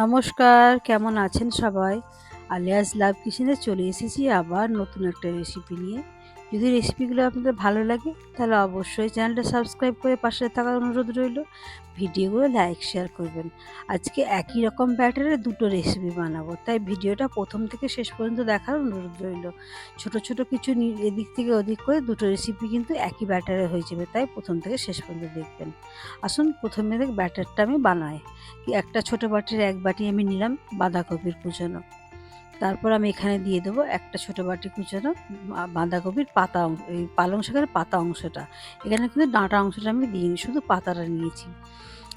নমস্কার, কেমন আছেন সবাই? আলিয়াস লাভ কিচেনে চলে এসেছি আবার নতুন একটা রেসিপি নিয়ে। যদি রেসিপিগুলো আপনাদের ভালো লাগে তাহলে অবশ্যই চ্যানেলটা সাবস্ক্রাইব করে পাশে থাকার অনুরোধ রইল। ভিডিওগুলো লাইক শেয়ার করবেন। আজকে একই রকম ব্যাটারে দুটো রেসিপি বানাবো, তাই ভিডিওটা প্রথম থেকে শেষ পর্যন্ত দেখার অনুরোধ রইল। ছোট ছোট কিছু এদিক থেকে ওদিক করে দুটো রেসিপি কিন্তু একই ব্যাটারে হয়ে যাবে, তাই প্রথম থেকে শেষ পর্যন্ত দেখবেন। আসুন প্রথমে ব্যাটারটা আমি বানাই। একটা ছোট বাটির এক বাটি আমি নিলাম বাঁধাকপির কুচানো। তারপর আমি এখানে দিয়ে দেবো একটা ছোট বাটি কুচানো বাঁধাকপির পাতা এই পালং শাকের পাতা অংশটা। এখানে কিন্তু ডাঁটা অংশটা আমি দিইনি, শুধু পাতাটা নিয়েছি।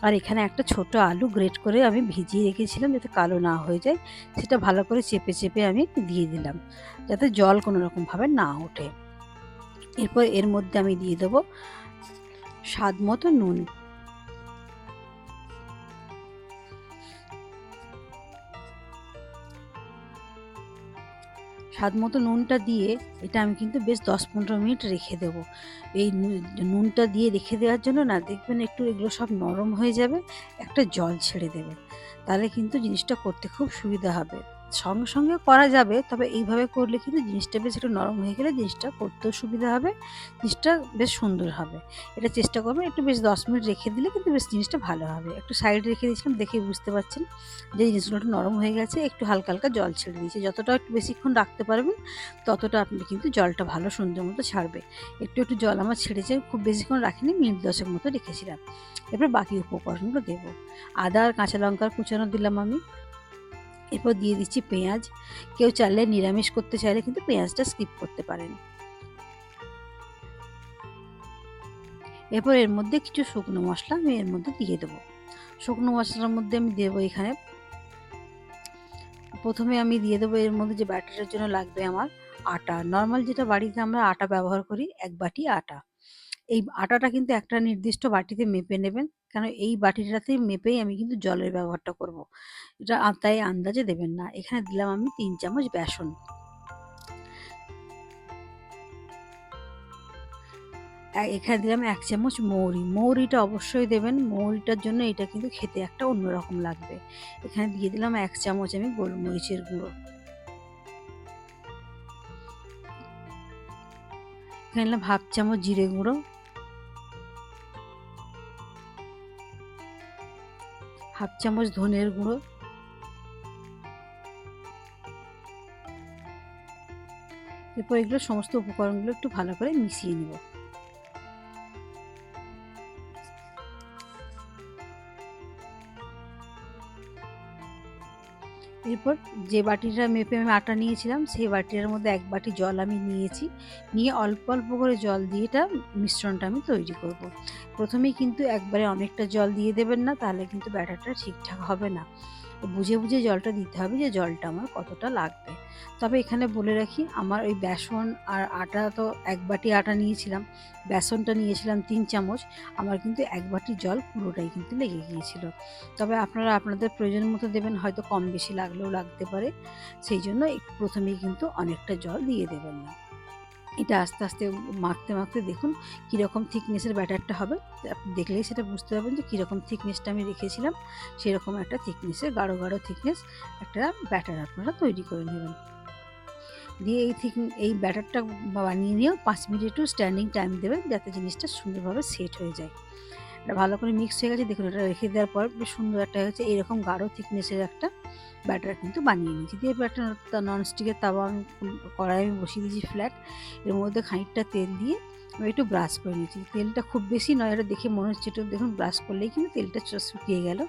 আর এখানে একটা ছোট আলু গ্রেট করে আমি ভিজিয়ে রেখেছিলাম যাতে কালো না হয়ে যায়, সেটা ভালো করে চেপে চেপে আমি দিয়ে দিলাম যাতে জল কোনো রকমভাবে না ওঠে। এরপর এর মধ্যে আমি দিয়ে দেবো স্বাদ মতো নুন। স্বাদ মতো নুনটা দিয়ে এটা আমি কিন্তু বেশ 10-15 মিনিট রেখে দেবো। এই নুনটা দিয়ে রেখে দেওয়ার জন্য না দেখবেন একটু এগুলো সব নরম হয়ে যাবে, একটা জল ছেড়ে দেবে। তাহলে কিন্তু জিনিসটা করতে খুব সুবিধা হবে। সঙ্গে সঙ্গে করা যাবে, তবে এইভাবে করলে কিন্তু জিনিসটা বেশ একটু নরম হয়ে গেলে জিনিসটা করতেও সুবিধা হবে, জিনিসটা বেশ সুন্দর হবে। এটা চেষ্টা করবেন একটু বেশ 10 মিনিট রেখে দিলে কিন্তু বেশ জিনিসটা ভালো হবে। একটু সাইডে রেখে দিয়েছিলাম, দেখেই বুঝতে পারছেন যে জিনিসগুলো একটু নরম হয়ে গেছে, একটু হালকা হালকা জল ছেড়ে দিয়েছি। যতটা একটু বেশিক্ষণ রাখতে পারবেন ততটা আপনি কিন্তু জলটা ভালো সুন্দর মতো ছাড়বে। একটু একটু জল আমার ছেড়েছে, খুব বেশিক্ষণ রাখিনি, মিনিট 10 মতো রেখেছিলাম। এরপর বাকি উপকরণগুলো দেবো। আদা আর কাঁচা লঙ্কার কুচানো দিলাম আমি। এরপর দিয়ে দিচ্ছি পেঁয়াজ। কেউ চাইলে নিরামিষ করতে চাইলে কিন্তু পেঁয়াজটা স্কিপ করতে পারেন। এরপর এর মধ্যে কিছু শুকনো মশলা আমি এর মধ্যে দিয়ে দেবো। শুকনো মশলার মধ্যে আমি দেবো এখানে প্রথমে আমি দিয়ে দেবো এর মধ্যে যে ব্যাটারের জন্য লাগবে আমার আটা। নর্মাল যেটা বাড়িতে আমরা আটা ব্যবহার করি, 1 বাটি আটা। এই আটাটা কিন্তু একটা নির্দিষ্ট বাটিতে মেপে নেবেন, কারণ এই বাটিটাতে মেপেই আমি কিন্তু জলের ব্যবহারটা করব। এটা তাই আন্দাজে দেবেন না। এখানে দিলাম আমি 3 চামচ বেসন। এখানে দিলাম 1 চামচ মৌরি। মৌরিটা অবশ্যই দেবেন, মৌরিটার জন্য এটা কিন্তু খেতে একটা অন্যরকম লাগবে। এখানে দিয়ে দিলাম 1 চামচ আমি গোলমরিচের গুঁড়ো। এখানে দিলাম 1/2 চামচ জিরে গুঁড়ো, 1/2 চামচ ধনের গুঁড়ো। এরপর এগুলো সমস্ত উপকরণগুলো একটু ভালো করে মিশিয়ে নেব। এরপর যে বাটিটা মেপে আমি আটা নিয়েছিলাম সেই বাটিটার মধ্যে 1 বাটি জল আমি নিয়েছি। নিয়ে অল্প অল্প করে জল দিয়ে এটা মিশ্রণটা আমি তৈরি করব। প্রথমেই কিন্তু একবারে অনেকটা জল দিয়ে দেবেন না, তাহলে কিন্তু ব্যাটারটা ঠিকঠাক হবে না। বুঝে বুঝে জলটা দিতে হবে যে জলটা আমার কতটা লাগবে। তবে এখানে বলে রাখি, আমার ওই বেসন আর আটা তো 1 বাটি আটা নিয়েছিলাম, বেসনটা নিয়েছিলাম 3 চামচ। আমার কিন্তু 1 বাটি জল পুরোটাই কিন্তু লেগে গিয়েছিল। তবে আপনারা আপনাদের প্রয়োজন মতো দেবেন, হয়তো কম বেশি লাগলেও লাগতে পারে। সেই জন্য প্রথমেই কিন্তু অনেকটা জল দিয়ে দেবেন না। এটা আস্তে আস্তে মাখতে মাখতে দেখুন কীরকম থিকনেসের ব্যাটারটা হবে। আপনি দেখলেই সেটা বুঝতে পারবেন যে কীরকম থিকনেসটা আমি রেখেছিলাম, সেরকম একটা থিকনেসের গাঢ় গাঢ় থিকনেস একটা ব্যাটার আপনারা তৈরি করে নেবেন। দিয়ে এই ব্যাটারটা বানিয়ে নিয়েও 5 মিনিট একটু স্ট্যান্ডিং টাইম দেবেন যাতে জিনিসটা সুন্দরভাবে সেট হয়ে যায়। এটা ভালো করে মিক্স হয়ে গেছে, দেখুন এটা রেখে দেওয়ার পর বেশ সুন্দর একটা হয়েছে, এরকম গাঢ় থিকনেসের একটা ব্যাটার কিন্তু বানিয়ে নিয়েছি। দিয়ে এবার একটা ননস্টিকের তাওয়া আমি কড়াই আমি বসিয়ে দিয়েছি ফ্ল্যাট। এর মধ্যে খানিকটা তেল দিয়ে আমি একটু ব্রাশ করে নিয়েছি। তেলটা খুব বেশি নয়, এটা দেখে মনে হচ্ছে একটু দেখুন ব্রাশ করলেই কিন্তু তেলটা শুকিয়ে গেল।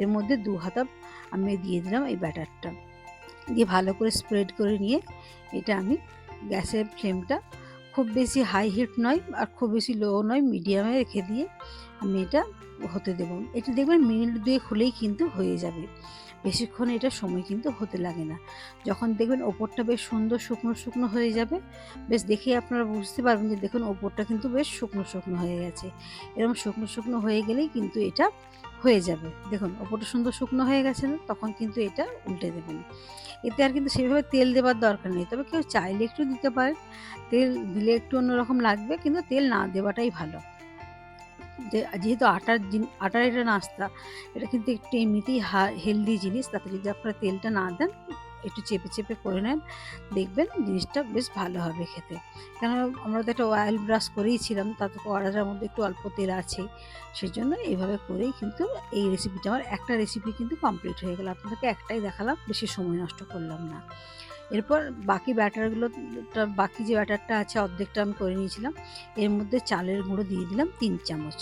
এর মধ্যে 2 হাতা আমি দিয়ে দিলাম এই ব্যাটারটা। দিয়ে ভালো করে স্প্রেড করে নিয়ে এটা আমি গ্যাসের ফ্লেমটা খুব বেশি হাই হিট নয় আর খুব বেশি লো নয়, মিডিয়ামে রেখে দিয়ে আমি এটা হতে দেব। এটা দেখবেন মিনিট 2 হলেই কিন্তু হয়ে যাবে। বেশিক্ষণ এটা সময় কিন্তু হতে লাগে না। যখন দেখবেন ওপরটা বেশ সুন্দর শুকনো শুকনো হয়ে যাবে, বেশ দেখেই আপনারা বুঝতে পারবেন যে দেখুন ওপরটা কিন্তু বেশ শুকনো শুকনো হয়ে গেছে। এরকম শুকনো শুকনো হয়ে গেলেই কিন্তু এটা হয়ে যাবে। দেখুন ওপরটা সুন্দর শুকনো হয়ে গেছে না? তখন কিন্তু এটা উল্টে দেবেন। এতে আর কিন্তু সেভাবে তেল দেবার দরকার নেই, তবে কেউ চাইলে একটু দিতে পারেন। তেল দিলে একটু অন্যরকম লাগবে, কিন্তু তেল না দেওয়াটাই ভালো। যেহেতু আটার এটা নাস্তা, এটা কিন্তু একটু এমনিতেই হেলদি জিনিস। তাতে যদি আপনারা তেলটা না দেন, একটু চেপে, চেপে করে নেন, দেখবেন জিনিসটা বেশ ভালো হবে খেতে। কেন আমরা তো একটা অয়েল ব্রাশ করেইছিলাম, তাতে কড়াটার মধ্যে একটু অল্প তেল আছেই। সেজন্য এভাবে করেই কিন্তু এই রেসিপিটা আমার একটা রেসিপি কিন্তু কমপ্লিট হয়ে গেল। আপনাদেরকে একটাই দেখালাম, বেশি সময় নষ্ট করলাম না। এরপর বাকি যে ব্যাটারটা আছে অর্ধেকটা আমি করে নিয়েছিলাম। এর মধ্যে চালের গুঁড়ো দিয়ে দিলাম ৩ চামচ।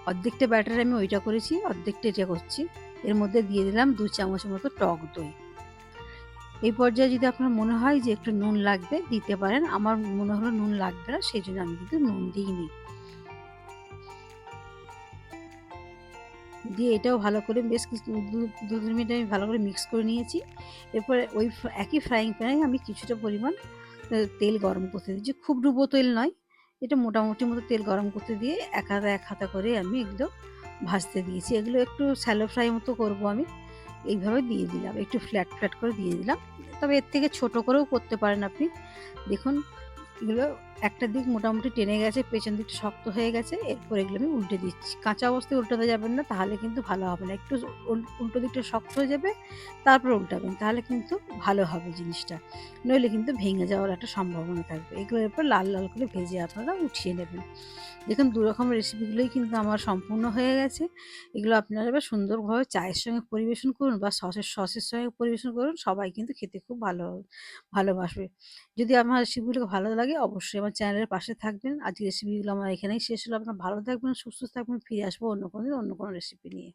অর্ধেকটা ব্যাটার আমি ওইটা করেছি, অর্ধেকটা এটা করছি। এর মধ্যে দিয়ে দিলাম ২ চামচ মতো টক দই। এই পর্যায়ে যদি আপনার মনে হয় যে একটু নুন লাগবে, দিতে পারেন। আমার মনে হলো নুন লাগবে না, সেজন্য আমি কিন্তু নুন দিইনি। দিয়ে এটাও ভালো করে বেশ কিছু ২-৩ মিনিট আমি ভালো করে মিক্স করে নিয়েছি। এরপরে ওই একই ফ্রাইং প্যানে আমি কিছুটা পরিমাণ তেল গরম করতে দিয়েছি। খুব ডুবো তেল নয়, এটা মোটামুটি মতো তেল গরম করতে দিয়ে এক হাতা করে আমি এগুলো ভাজতে দিয়েছি। এগুলো একটু শ্যালো ফ্রাই মতো করব আমি। এইভাবে দিয়ে দিলাম। একটু ফ্ল্যাট, ফ্ল্যাট করে দিয়ে দিলাম। তবে এর থেকে ছোট করেও করতে পারেন আপনি। দেখুন এগুলো একটা দিক মোটামুটি টেনে গেছে, পেছন দিকটা শক্ত হয়ে গেছে। এরপর এগুলো আমি উল্টে দিচ্ছি। কাঁচা অবস্থায় উল্টাতে যাবেন না, তাহলে কিন্তু ভালো হবে না। একটু উল্টো দিকটা শক্ত হয়ে যাবে, তারপর উল্টাবেন। তাহলে কিন্তু ভালো হবে জিনিসটা। নইলে কিন্তু ভেঙে যাওয়ার একটা সম্ভাবনা থাকবে। এগুলো এরপর লাল, লাল করে ভেজে আপনারা উঠিয়ে নেবেন। দেখুন ২ রকমের রেসিপিগুলোই কিন্তু আমার সম্পূর্ণ হয়ে গেছে। এগুলো আপনারা এবার সুন্দরভাবে চায়ের সঙ্গে পরিবেশন করুন বা সসের সঙ্গে পরিবেশন করুন। সবাই কিন্তু খেতে খুব ভালোবাসবে। যদি আমার রেসিপিগুলো ভালো লাগে, অবশ্যই আমার চ্যানেলের পাশে থাকবেন। আজকের রেসিপিগুলো আমার এখানেই শেষ হলো। আপনারা ভালো থাকবেন, সুস্থ থাকবেন। ফিরে আসবো অন্য কোনো দিন অন্য কোনো রেসিপি নিয়ে।